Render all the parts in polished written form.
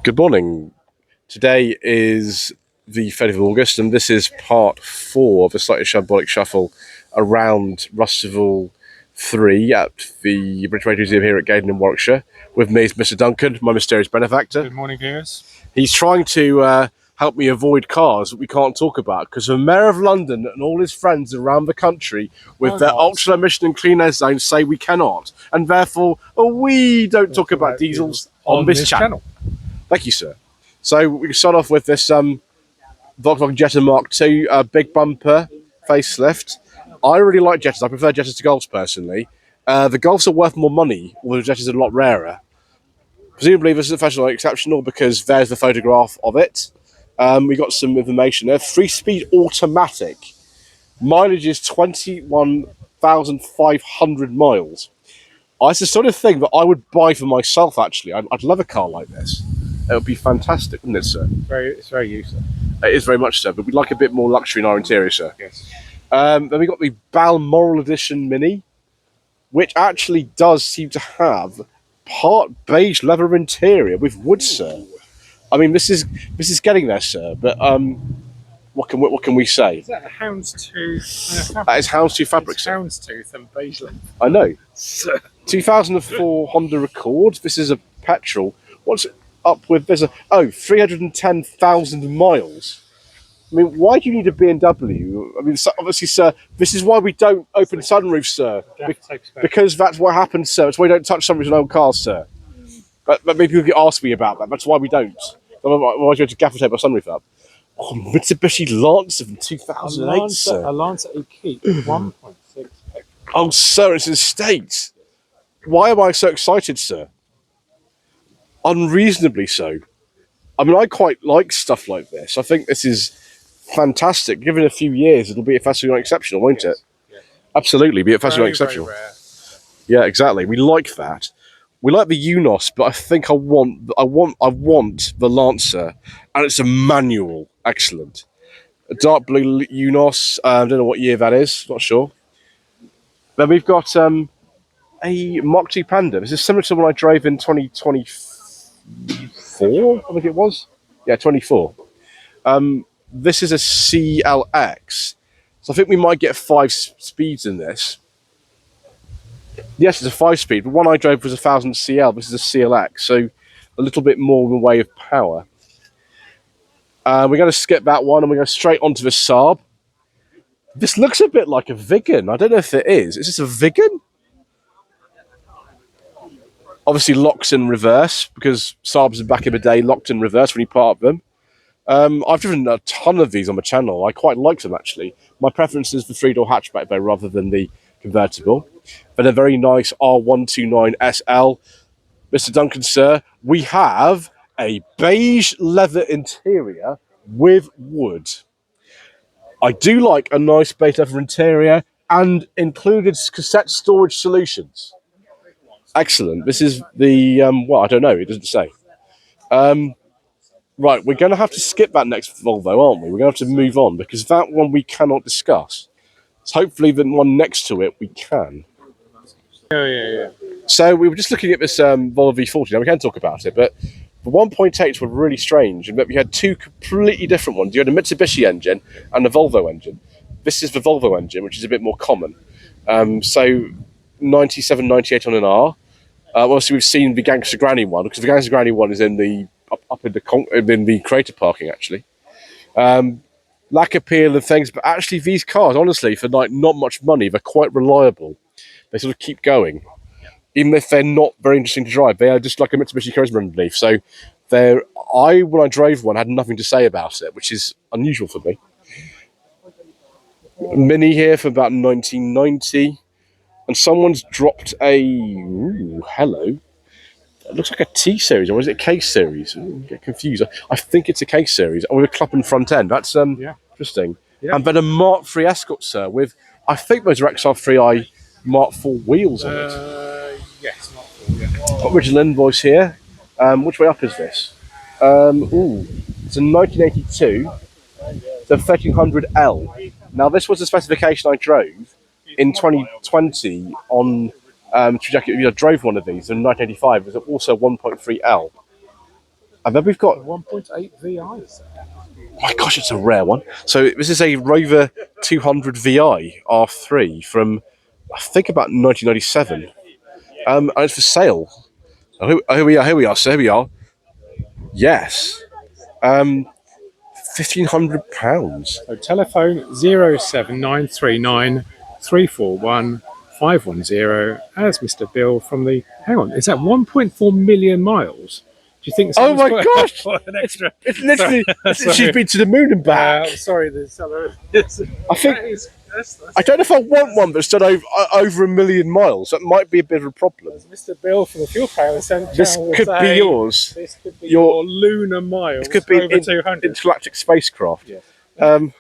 Good morning. Today is the 30th of August, and this is part 4 of a slightly shambolic shuffle around Rustival 3 at the British Radio Museum here at Gaydon in Warwickshire. With me is Mr. Duncan, my mysterious benefactor. Good morning, viewers. He's trying to help me avoid cars that we can't talk about because the Mayor of London and all his friends around the country with their ultra emission and clean air zones say we cannot, and therefore we don't talk about diesels on this channel. Thank you, sir. So we can start off with this Volkswagen Jetta Mark II big bumper facelift. I really like Jettas. I prefer Jettas to Golfs personally. The Golfs are worth more money, although the Jettas are a lot rarer. Presumably this is especially exceptional because there's the photograph of it. We got some information there. 3-speed automatic. Mileage is 21,500 miles. It's the sort of thing that I would buy for myself, actually. I'd love a car like this. It would be fantastic, wouldn't it, sir? It's very useful. It is very much so, but we'd like a bit more luxury in our interior, sir. Yes. Then we got the Balmoral Edition Mini, which actually does seem to have part beige leather interior with wood, sir. I mean, this is getting there, sir. But what can we say? Is that a houndstooth? That is houndstooth fabric, sir. Houndstooth and beige leather. I know. 2004 Honda Accord. This is a petrol. What's up with this? 310,000 miles. I mean, why do you need a BMW? I mean, obviously, sir, this is why we don't open sunroofs, sir. Because that's what happens, sir. It's why we don't touch sunroofs in old cars, sir. But maybe people get asked me about that. That's why we don't. Why do you have to gaffer tape a sunroof up? Oh, Mitsubishi Lancer from 2008, sir. A Lancer EQ 1.6. Oh, sir, it's in States. Why am I so excited, sir? Unreasonably so. I mean, I quite like stuff like this. I think this is fantastic. Given a few years, it'll be a festival exceptional, won't it? Yes. Absolutely, be a festival exceptional. Yeah, exactly. We like that. We like the Unos, but I think I want the Lancer, and it's a manual. Excellent. A dark blue Unos. I don't know what year that is. Not sure. Then we've got a Mark II Panda. This is similar to the one I drove in 2024, I think it was. Yeah, 24. This is a CLX. So I think we might get 5 speeds in this. Yes, it's a 5-speed, but one I drove was a 1000 CL. This is a CLX, so a little bit more in the way of power. We're going to skip that one and we go straight onto the Saab. This looks a bit like a Vigan. I don't know if it is. Is this a Vigan? Obviously locks in reverse, because Saabs back in the day locked in reverse when you park them. I've driven a ton of these on the channel. I quite like them, actually. My preference is the 3-door hatchback, though, rather than the convertible. But a very nice R129 SL. Mr. Duncan, sir, we have a beige leather interior with wood. I do like a nice beige leather interior and included cassette storage solutions. Excellent. This is the, well, I don't know. It doesn't say. Right, we're going to have to skip that next Volvo, aren't we? We're going to have to move on because that one we cannot discuss. So hopefully the one next to it we can. Yeah. So we were just looking at this Volvo V40. Now we can talk about it, but the 1.8s were really strange. And we had 2 completely different ones. You had a Mitsubishi engine and a Volvo engine. This is the Volvo engine, which is a bit more common. So 97, 98 on an R. Obviously, we've seen the Gangster Granny one, because the Gangster Granny one is in the up in the creator parking, actually. Lack appeal and things, but actually these cars, honestly, for like not much money, they're quite reliable. They sort of keep going. Even if they're not very interesting to drive, they are just like a Mitsubishi Charisma underneath. So when I drove one, had nothing to say about it, which is unusual for me. Mini here for about 1990. And someone's dropped hello. It looks like a T series, or is it a K series? I get confused. I think it's a K series with a Kloppen front end. That's interesting. Yeah. And then a Mark III Escort, sir, with I think those are XR3i Mark IV wheels on it. Yes, Mark IV. Yeah. Original invoice here. Which way up is this? It's a 1982. It's a 1300L. Now this was the specification I drove in 2020 on. I drove one of these in 1985. It was also 1.3L. And then we've got, 1.8 VIs. my gosh, it's a rare one. So this is a Rover 200 VI R3 from, I think, about 1997. And it's for sale. Oh, here we are, sir, here we are. Yes. £1,500. So telephone 07939 341 510 as Mr. Bill from the. Hang on, is that 1.4 million miles? Do you think? Oh my gosh! For an extra. It's literally, Sorry. she's been to the moon and back. Sorry, the seller. I think, I don't know if I want one that's done over 1 million miles. That might be a bit of a problem. Mr. Bill from the fuel power centre. This could be yours. This could be your lunar miles. It could be over 200. intergalactic spacecraft. Yeah. An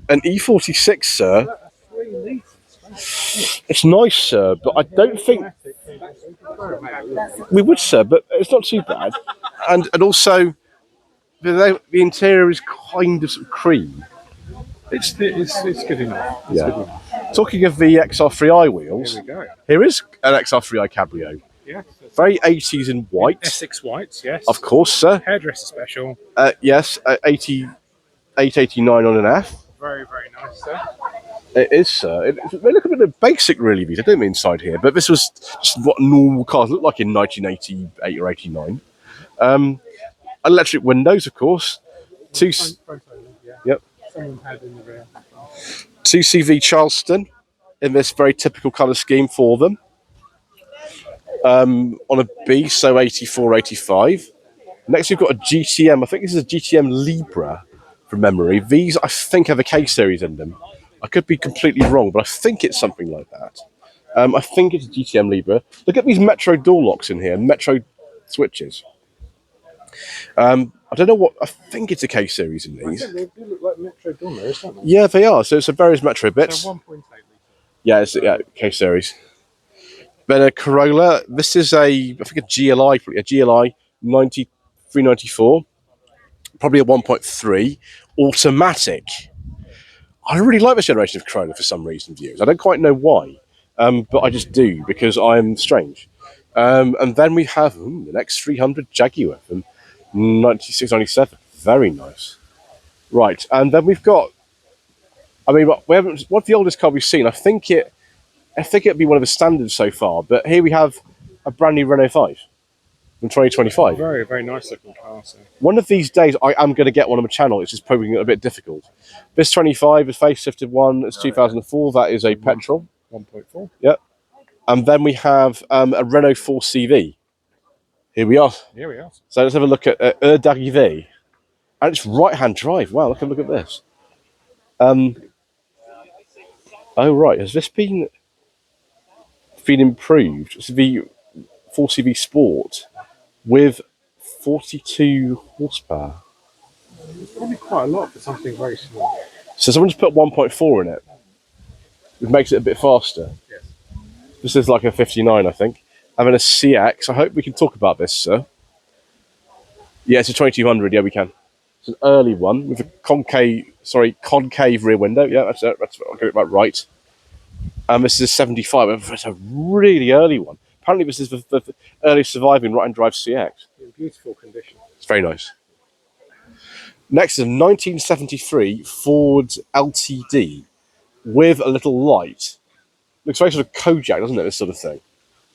E46, sir. 3 litres. It's nice, sir, but I don't think we would, sir. But it's not too bad. And also, the interior is kind of cream. It's good enough. It's good enough. Talking of the XR3i wheels, Here we go. here is an XR3i Cabrio. Yeah. Very 80s in white. Essex whites, yes. Of course, sir. Hairdresser special. Yes, 8889 on an F. Very, very nice, sir. It is, sir. They look a bit basic, really, these. I don't mean inside here, but this was just what normal cars looked like in 1988 or 89. Electric windows, of course. Yep. Someone had in the rear. 2CV Charleston in this very typical colour scheme for them. On a B, so 84, 85. Next, we've got a GTM. I think this is a GTM Libra from memory. These, I think, have a K series in them. I could be completely wrong, but I think it's something like that. I think it's a GTM Libra. Look at these Metro door locks in here, Metro switches. I don't know what, I think it's a K series in these. They do look like Metro Dormers, don't they? Yeah, they are. So it's a various Metro bits. So 1.8 litres. Yeah, it's K series. Then a Corolla. This is I think a GLI 9394. Probably a 1.3 automatic. I really like this generation of Corolla for some reason, viewers. I don't quite know why, but I just do because I'm strange. And then we have the X300 Jaguar from 96, 97. Very nice. Right, and then we've got. I mean, what's the oldest car we've seen? I think it'd be one of the standards so far. But here we have a brand new Renault 5 from 2025. Very, very nice looking car, sir. One of these days, I am going to get one on my channel. It's just proving it a bit difficult. This 25 is facelifted one. It's 2004. That is a petrol. 1.4. Yep. And then we have a Renault 4 CV. Here we are. Here we are. So let's have a look at d'Arrivée. And it's right-hand drive. Wow, look at this. Oh, right. Has this been improved? It's the 4 CV Sport with 42 horsepower. It's probably quite a lot for something very small. So someone just put 1.4 in it. It makes it a bit faster. Yes. This is like a 59, I think. And then a CX. I hope we can talk about this, sir. Yeah, it's a 2200. Yeah, we can. It's an early one with a concave rear window. Yeah, that's it. I'll get it right. This is a 75. It's a really early one. Apparently, this is the earliest surviving right-hand drive CX. In beautiful condition. It's very nice. Next is a 1973 Ford LTD with a little light. Looks very sort of Kojak, doesn't it? This sort of thing.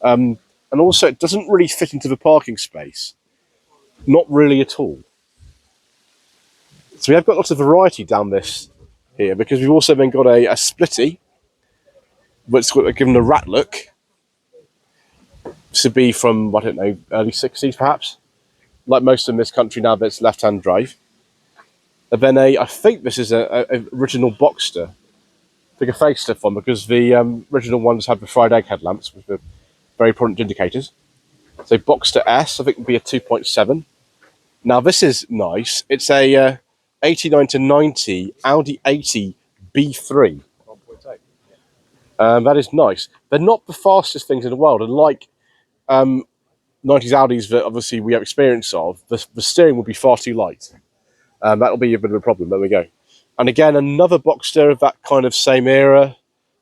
And also, it doesn't really fit into the parking space. Not really at all. So we have got lots of variety down this here because we've also then got a splitty, but given a rat look. This would be from, I don't know, early 60s perhaps. Like most in this country now, but it's left-hand drive. And then I think this is a original Boxster. Took a facelift one because the original ones had the fried egg headlamps with the very prominent indicators. So Boxster S, I think would be a 2.7. Now this is nice. It's a 89 to 90 Audi 80 B3. 1.8. That is nice. They're not the fastest things in the world, and like 90s Audis that obviously we have experience of, the steering will be far too light. That'll be a bit of a problem. There we go. And again, another Boxster of that kind of same era,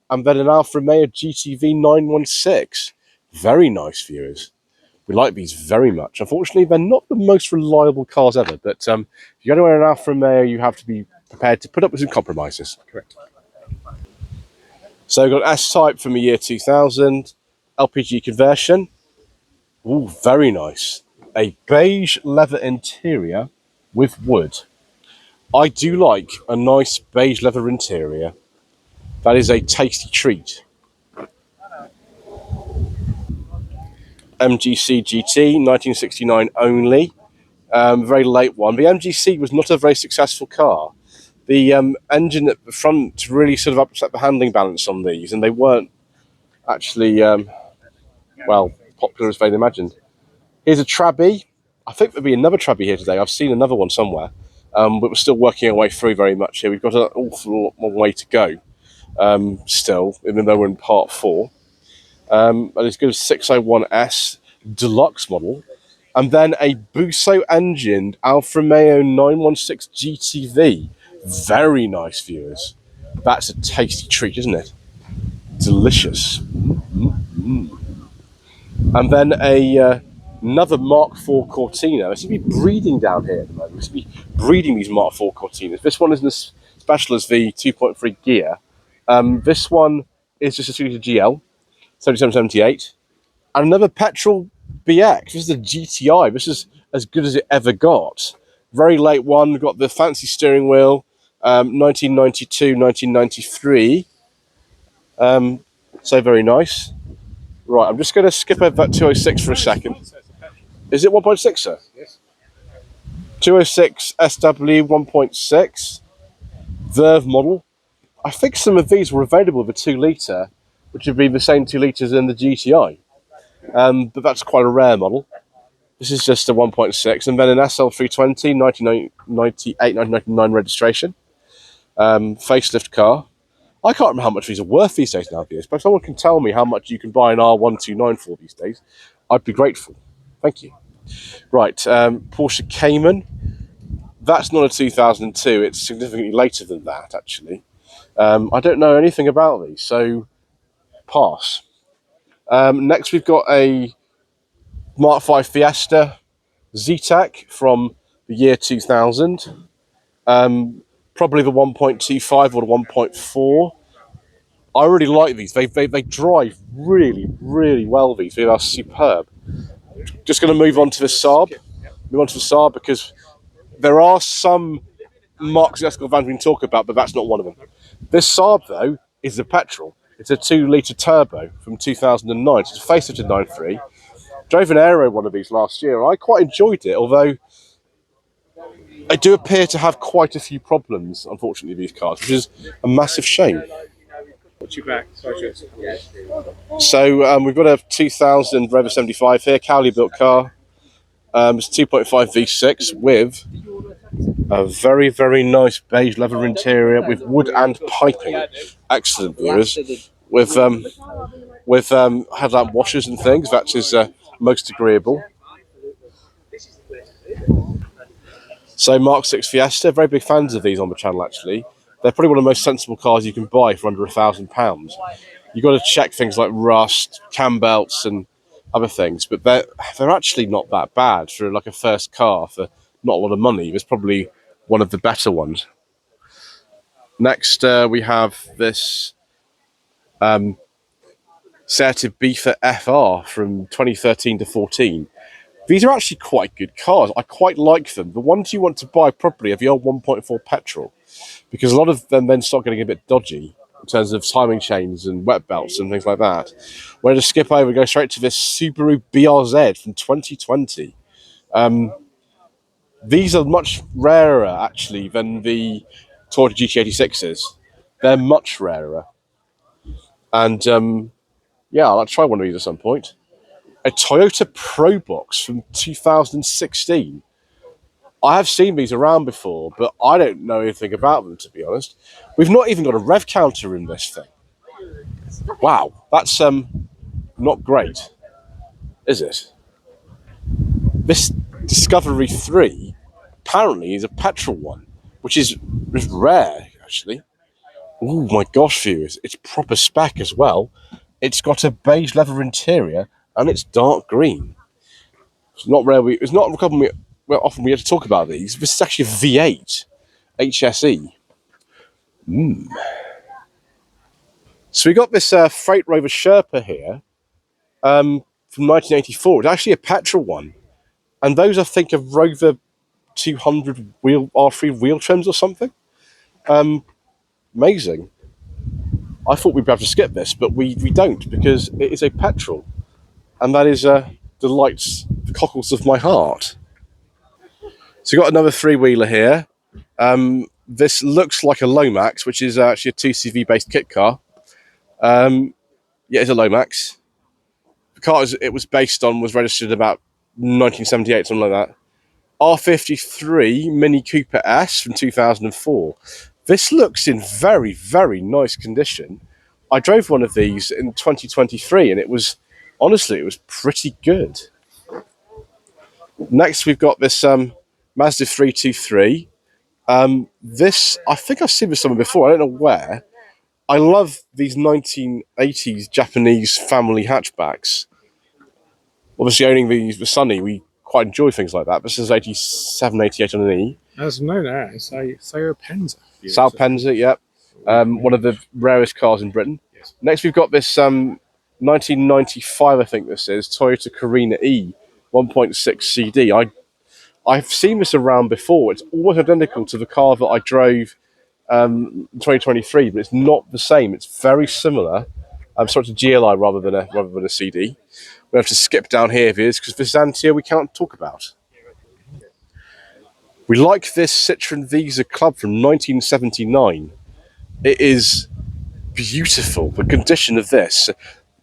and then an Alfa Romeo GTV 916. Very nice, viewers. We like these very much. Unfortunately, they're not the most reliable cars ever, but if you go anywhere in Alfa Romeo, you have to be prepared to put up with some compromises. Correct. So we've got S-Type from the year 2000, LPG conversion. Ooh, very nice. A beige leather interior with wood. I do like a nice beige leather interior. That is a tasty treat. MGC GT, 1969 only. Very late one. The MGC was not a very successful car. The engine at the front really sort of upset the handling balance on these, and they weren't actually, well, popular as they'd imagined. Here's a Trabi. I think there'll be another Trabi here today. I've seen another one somewhere, but we're still working our way through very much here. We've got an awful long way to go still, even though we're in part 4. And it's good as 601S deluxe model. And then a Busso engined Alfa Romeo 916 GTV. Very nice, viewers. That's a tasty treat, isn't it? Delicious. And then another Mark IV Cortina. There seems to be breeding down here at the moment. There seems to be breeding these Mark IV Cortinas. This one isn't as special as the 2.3 gear. This one is just a 2 litre GL, 7778. And another petrol BX. This is a GTI. This is as good as it ever got. Very late one. Got the fancy steering wheel. 1992, 1993. So very nice. Right, I'm just going to skip over that 206 for a second. Is it 1.6, sir? Yes. 206 SW 1.6. Verve model. I think some of these were available with a 2 litre, which would be the same 2 litres in the GTI. But that's quite a rare model. This is just a 1.6. And then an SL320, 1998, 1999 registration. Facelift car. I can't remember how much these are worth these days nowadays, but if someone can tell me how much you can buy an R129 for these days, I'd be grateful. Thank you. Right, Porsche Cayman. That's not a 2002. It's significantly later than that, actually. I don't know anything about these, so pass. Next, we've got a Mark V Fiesta Z-Tech from the year 2000. Probably the 1.25 or the 1.4. I really like these. They drive really, really well, these. They are superb. Just going to move on to the Saab. Move on to the Saab because there are some Marks and Escalvans we can talk about, but that's not one of them. This Saab, though, is a petrol. It's a 2 litre turbo from 2009. It's a facelifted 9.3. Drove an aero one of these last year. I quite enjoyed it, although they do appear to have quite a few problems, unfortunately, these cars, which is a massive shame. What's your back? So we've got a 2000 Rover 75 here, Cowley built car. It's 2.5 V6 with a very, very nice beige leather interior with wood and piping. Excellent, viewers. With headlamp washers and things. That is most agreeable. So Mark VI Fiesta, very big fans of these on the channel actually. They're probably one of the most sensible cars you can buy for under £1,000. You've got to check things like rust, cam belts and other things, but they're actually not that bad for like a first car for not a lot of money. It's probably one of the better ones. Next we have this Seat Ibiza FR from 2013 to 14. These are actually quite good cars. I quite like them. The ones you want to buy properly are the old 1.4 petrol, because a lot of them then start getting a bit dodgy in terms of timing chains and wet belts and things like that. We're going to skip over and go straight to this Subaru BRZ from 2020. These are much rarer, actually, than the Toyota GT86s. They're much rarer. And, yeah, I'll try one of these at some point. A Toyota Probox from 2016. I have seen these around before, but I don't know anything about them, to be honest. We've not even got a rev counter in this thing. Wow, that's not great, is it? This Discovery 3 apparently is a petrol one, which is rare, actually. Oh my gosh, viewers, it's proper spec as well. It's got a beige leather interior and it's dark green. It's not rare. It's not a couple often we have to talk about these. This is actually a V8 HSE. So we got this Freight Rover Sherpa here from 1984. It's actually a petrol one, and those I think are Rover 200 wheel R3 wheel trims or something. Amazing. I thought we'd be able to skip this, but we don't, because it is a petrol, and that is delights the cockles of my heart. So we've got another three-wheeler here. This looks like a Lomax, which is actually a 2CV based kit car. Yeah, it's a Lomax. The car it was based on was registered about 1978, something like that. R53 Mini Cooper S from 2004. This looks in very, very nice condition. I drove one of these in 2023, and it was, honestly, it was pretty good. Next, we've got this Mazda 323. This, I think I've seen this somewhere before. I don't know where. I love these 1980s Japanese family hatchbacks. Obviously, owning these with Sunny, we quite enjoy things like that. This is 87, 88 on an E. As known as Sao Penza. Sao Penza, yep. One of the rarest cars in Britain. Yes. Next, we've got this 1995, I think this is, Toyota Carina E 1.6 CD. I've seen this around before. It's almost identical to the car that I drove in 2023, but it's not the same. It's very similar. I'm sorry, it's a GLI rather than a CD. We have to skip down here, because this Xantia we can't talk about. We like this Citroen Visa Club from 1979. It is beautiful. The condition of this,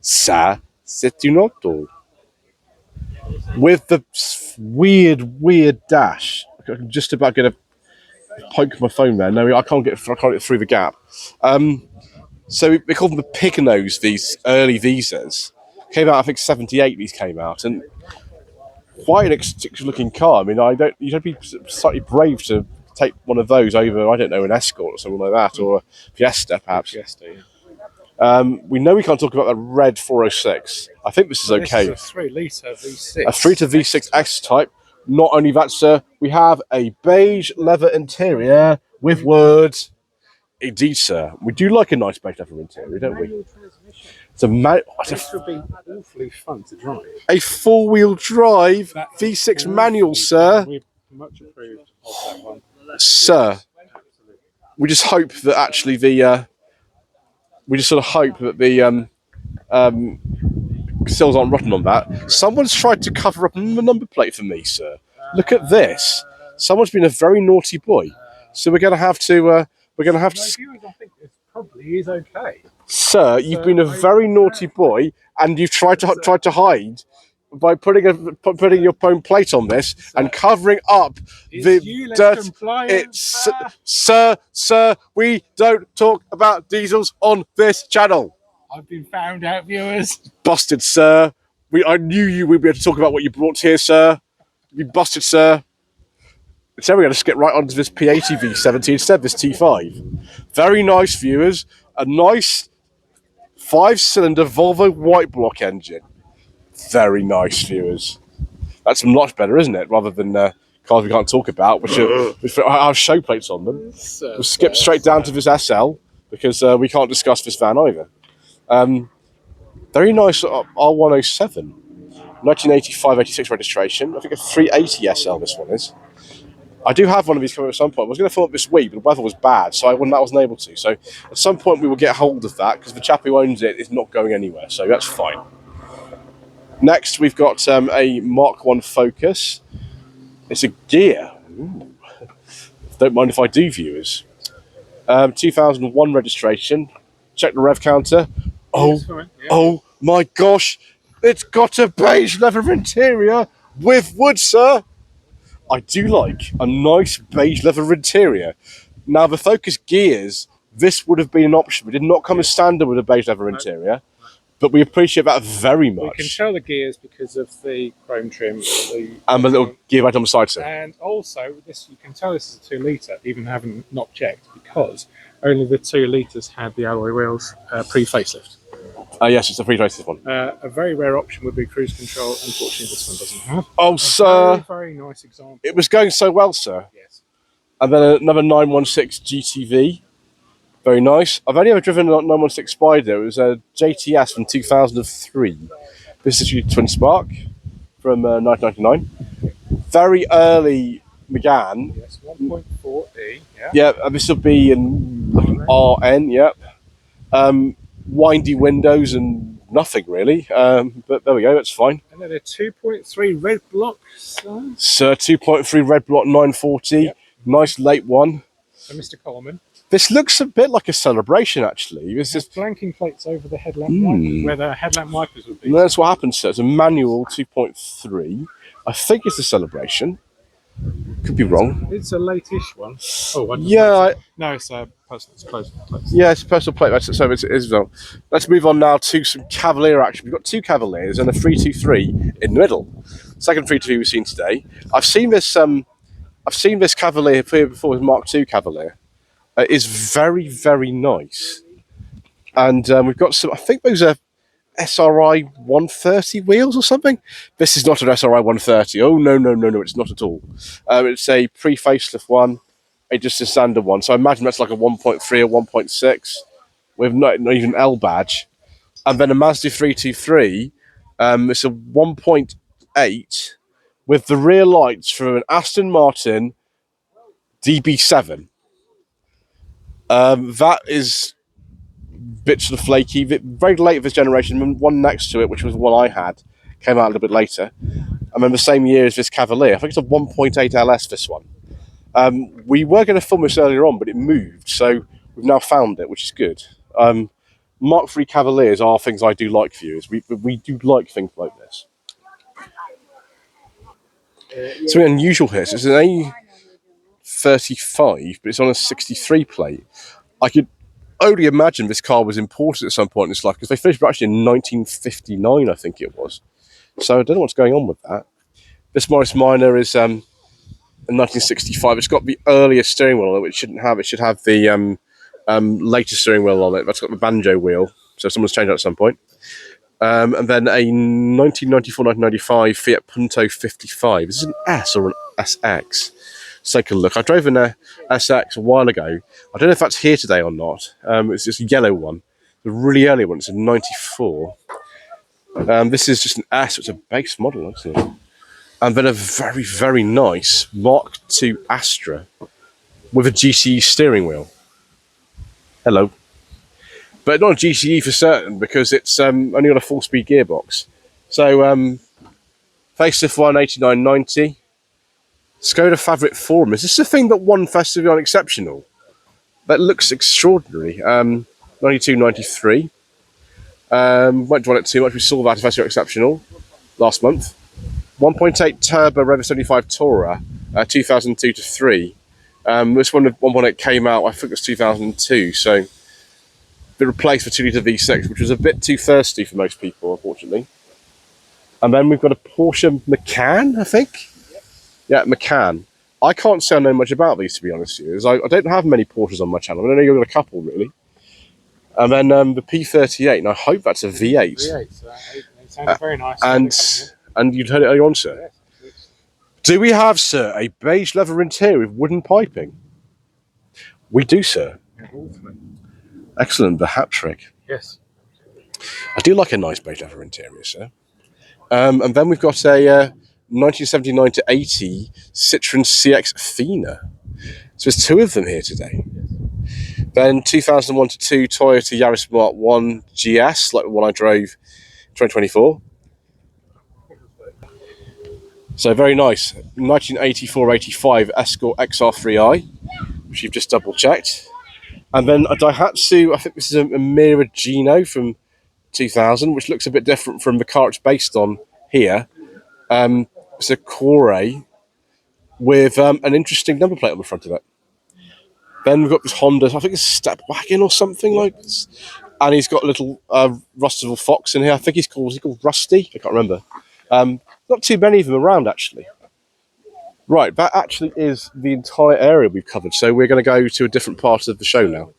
ça c'est une auto. With the weird dash. I can just about get a poke my phone there. No, I can't get through the gap. So we call them the pig nose. These early Visas came out. I think 78. These came out, and quite an eccentric looking car. I mean, you'd have to be slightly brave to take one of those over, I don't know, an Escort or something like that, or a Fiesta perhaps. Fiesta, yeah. We know we can't talk about the red 406. I think this is okay. This is a 3-litre V6. A 3-litre V6 X-Type. Not only that, sir, we have a beige leather interior with words. Indeed, sir. We do like a nice beige leather interior, don't we? It's This would be awfully fun to drive. a four-wheel drive V6 manual, sir. We're much approved of that one. Sir, we just hope that actually the we just sort of hope that the sills aren't rotten on that. Someone's tried to cover up the number plate for me, sir. Look at this. Someone's been a very naughty boy. So we're going to have to. I think it probably is okay. Sir, you've been a very naughty boy, and you've tried to hide by putting your own plate on this and covering up the dirt. Sir, we don't talk about diesels on this channel. I've been found out, viewers. Busted, sir. I knew you would be able to talk about what you brought here, sir. You busted, sir. So we're going to skip right onto this P80 V70 instead, this T5. Very nice, viewers. A nice 5-cylinder Volvo white block engine. Very nice, viewers. That's much better, isn't it? Rather than cars we can't talk about, which have show plates on them. We'll skip straight down to this SL, because we can't discuss this van either. Very nice R107. 1985-86 registration. I think a 380 SL this one is. I do have one of these coming at some point. I was going to film it this week, but the weather was bad, so I wasn't able to. So at some point we will get hold of that, because the chap who owns it is not going anywhere, so that's fine. Next, we've got a Mark 1 Focus. It's a gear. Ooh. Don't mind if I do, viewers. 2001 registration. Check the rev counter. Oh my gosh! It's got a beige leather interior with wood, sir. I do like a nice beige leather interior. Now, the Focus gears, this would have been an option. We did not come as standard with a beige leather interior, but we appreciate that very much. We can tell the gears because of the chrome trim. And the little gear right on the side, sir. And also, you can tell this is a 2-litre, even having not checked, because only the 2 litres had the alloy wheels pre-facelift. Yes, it's a pre-rated one. A very rare option would be cruise control. Unfortunately, this one doesn't have. Oh, sir. Very nice example. It was going so well, sir. Yes. And then another 916 GTV. Very nice. I've only ever driven a 916 Spider. It was a JTS from 2003. This is a twin spark from 1999. Very early Megane. Yes, 1.4E. Yeah. Yeah, this will be in RN. Yep. Windy windows and nothing really. But there we go. That's fine. And then a 2.3 red block. So 2.3 red block 940. Yep. Nice late one. So Mr. Coleman. This looks a bit like a celebration, actually. This is blanking plates over the headlamp wipers, where the headlamp wipers would be. And that's what happens, sir. It's a manual 2.3. I think it's a celebration. Could be wrong. It's a late-ish one. Oh, yeah. No, it's a personal. It's close. Yeah, it's a personal plate. So it is well. Let's move on now to some Cavalier action. We've got two Cavaliers and a 323 in the middle. Second 323 we've seen today. I've seen this. I've seen this Cavalier here before. With Mark II Cavalier. Is very, very nice. And we've got some. I think those are SRI 130 wheels or something. This is not an SRI 130. Oh no, it's not at all. It's a pre-facelift one, just a standard one. So I imagine that's like a 1.3 or 1.6 with not even L badge. And then a Mazda 323. It's a 1.8 with the rear lights from an Aston Martin DB7. That is bit sort of flaky, very late of this generation. One next to it, which was the one I had, came out a little bit later. I remember the same year as this Cavalier. I think it's a 1.8 LS, this one. We were going to film this earlier on, but it moved, so we've now found it, which is good. Mark III Cavaliers are things I do like, viewers. We do like things like this. Something unusual here. So it's an A35, but it's on a 63 plate. I could only imagine this car was imported at some point in its life, because they finished production in 1959, I think it was. So I don't know what's going on with that. This Morris Minor is in 1965. It's got the earlier steering wheel on it, which shouldn't have. It should have the later steering wheel on it. That's got the banjo wheel, so someone's changed that at some point. And then a 1994-1995 Fiat Punto 55. Is this an S or an SX? Let's take a look. I drove an SX a while ago. I don't know if that's here today or not. It's just a yellow one. The really early one. It's a 94. This is just an S. It's a base model, actually. And then a very, very nice Mark II Astra with a GCE steering wheel. Hello. But not a GCE for certain, because it's only got a 4-speed gearbox. So, facelift 18990. Skoda Fabric Forum. Is this the thing that won Festivity on Exceptional? That looks extraordinary. 92, 93. Won't dwell it too much. We saw that at Festivity on Exceptional last month. 1.8 turbo Rev 75 Tourer, 2002 to 3. This one when it came out, I think it was 2002. So it replaced the 2-litre V6, which was a bit too thirsty for most people, unfortunately. And then we've got a Porsche Macan, I think. Yeah, Macan. I can't say I know much about these, to be honest with you. I don't have many Porsches on my channel. I only got a couple, really. And then the P38, and I hope that's a V8. V8, so it sounded very nice. And you'd heard it earlier on, sir. Yes. Do we have, sir, a beige leather interior with wooden piping? We do, sir. Excellent, the hat trick. Yes. I do like a nice beige leather interior, sir. And then we've got a 1979 to 80 Citroen CX Fina. So there's two of them here today. Then 2001 to 2 Toyota Yaris Mark 1 GS, like the one I drove 2024. So very nice. 1984-85 Escort XR3i, which you've just double checked. And then a Daihatsu, I think this is a Mira Gino from 2000, which looks a bit different from the car it's based on here. It's a Corey with an interesting number plate on the front of it. Then we've got this Honda, I think it's a step wagon or something like this. And he's got a little Rustival Fox in here. I think is he called Rusty? I can't remember. Not too many of them around, actually. Right, that actually is the entire area we've covered. So we're going to go to a different part of the show now.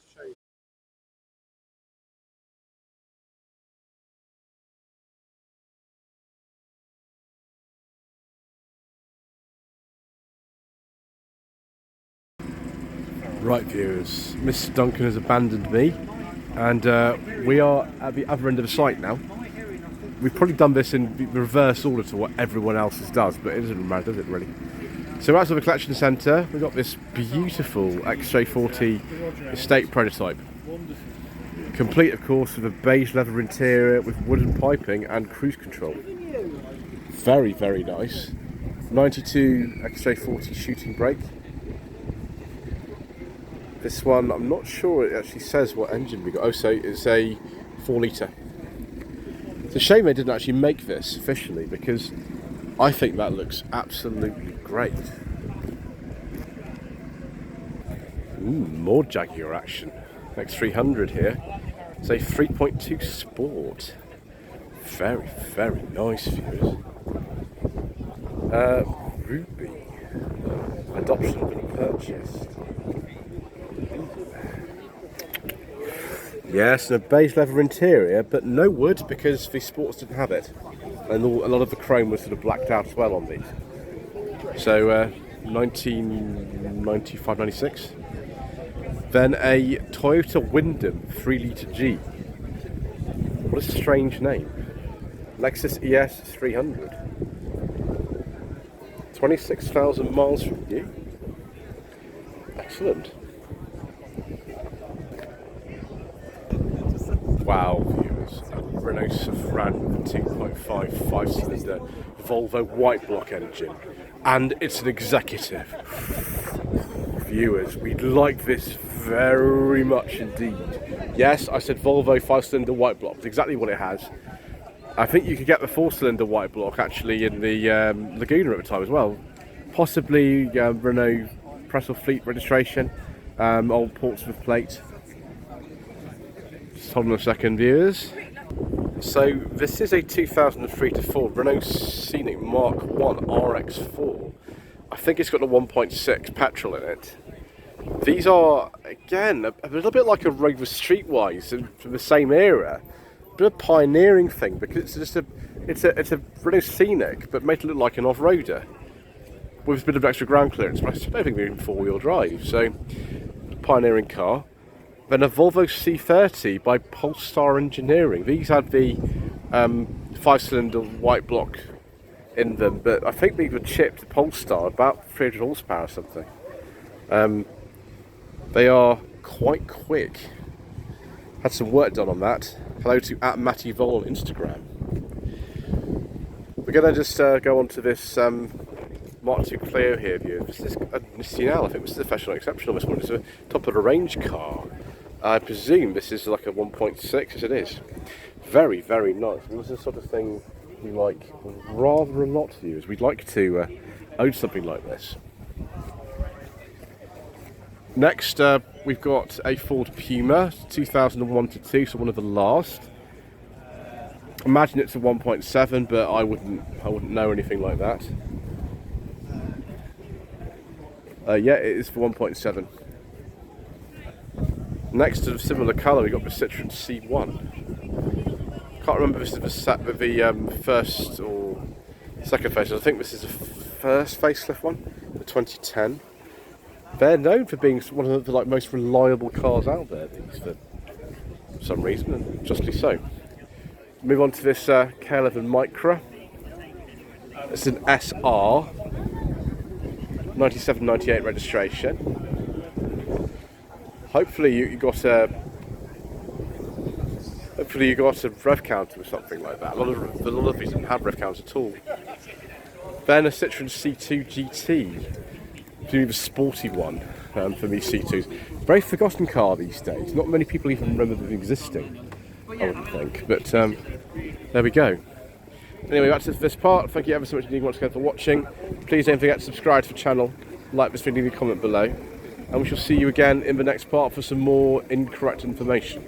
Right, viewers, Mr. Duncan has abandoned me, and we are at the other end of the site now. We've probably done this in reverse order to what everyone else does, but it doesn't matter, does it really? So outside the collection centre, we've got this beautiful XJ40 estate prototype. Complete, of course, with a beige leather interior with wooden piping and cruise control. Very, very nice. 92 XJ40 shooting brake. This one, I'm not sure it actually says what engine we got. Oh, so it's a 4 litre. It's a shame they didn't actually make this officially, because I think that looks absolutely great. More Jaguar action. X300 here. It's a 3.2 Sport. Very, very nice, viewers. Ruby. Adoption has been purchased. Yes, and a beige leather interior, but no wood because the Sports didn't have it. And a lot of the chrome was sort of blacked out as well on these. So, 1995-96. Then a Toyota Wyndham 3 litre G. What a strange name. Lexus ES 300. 26,000 miles from you. Excellent. Wow, viewers. A Renault Safran with a 2.5 5-cylinder Volvo white block engine. And it's an executive. Viewers, we like this very much indeed. Yes, I said Volvo 5-cylinder white block. It's exactly what it has. I think you could get the 4-cylinder white block actually in the Laguna at the time as well. Possibly Renault Pressel Fleet registration, old Portsmouth plate. Just hold on a second, viewers. So this is a 2003-4 Renault Scenic Mark 1 RX4. I think it's got a 1.6 petrol in it. These are, again, a little bit like a Rover Streetwise from the same era. A bit of a pioneering thing, because it's a Renault Scenic, but made to look like an off-roader with a bit of extra ground clearance. But I don't think they're even four-wheel drive, so pioneering car. Then a Volvo C30 by Polestar Engineering. These had the 5-cylinder white block in them, but I think these were chipped Polestar, about 300 horsepower or something. They are quite quick. Had some work done on that. Hello to @MattyVol on Instagram. We're going to just go on to this Mark II Clio here, viewers. This is a Nissan L. I think this is a Professional Exceptional. This one is a top of the range car. I presume this is like a 1.6, as it is. Very, very nice. This is the sort of thing we like rather a lot, viewers. We'd like to own something like this. Next, we've got a Ford Puma, 2001-2, so one of the last. Imagine it's a 1.7, but I wouldn't know anything like that. Yeah, it is for 1.7. Next to the similar colour, we've got the Citroen C1. Can't remember if this is the first or second facelift. I think this is the first facelift one, the 2010. They're known for being one of the most reliable cars out there, these, for some reason, and justly so. Move on to this K11 Micra. It's an SR, 97-98 registration. Hopefully you got a rev counter or something like that. A lot of these didn't have rev counters at all. Then a Citroen C2 GT. The sporty one for me, C2s. Very forgotten car these days. Not many people even remember them existing, I wouldn't think. But there we go. Anyway, that's it for this part. Thank you ever so much indeed once again for watching. Please don't forget to subscribe to the channel, like this video, leave a comment below. And we shall see you again in the next part for some more incorrect information.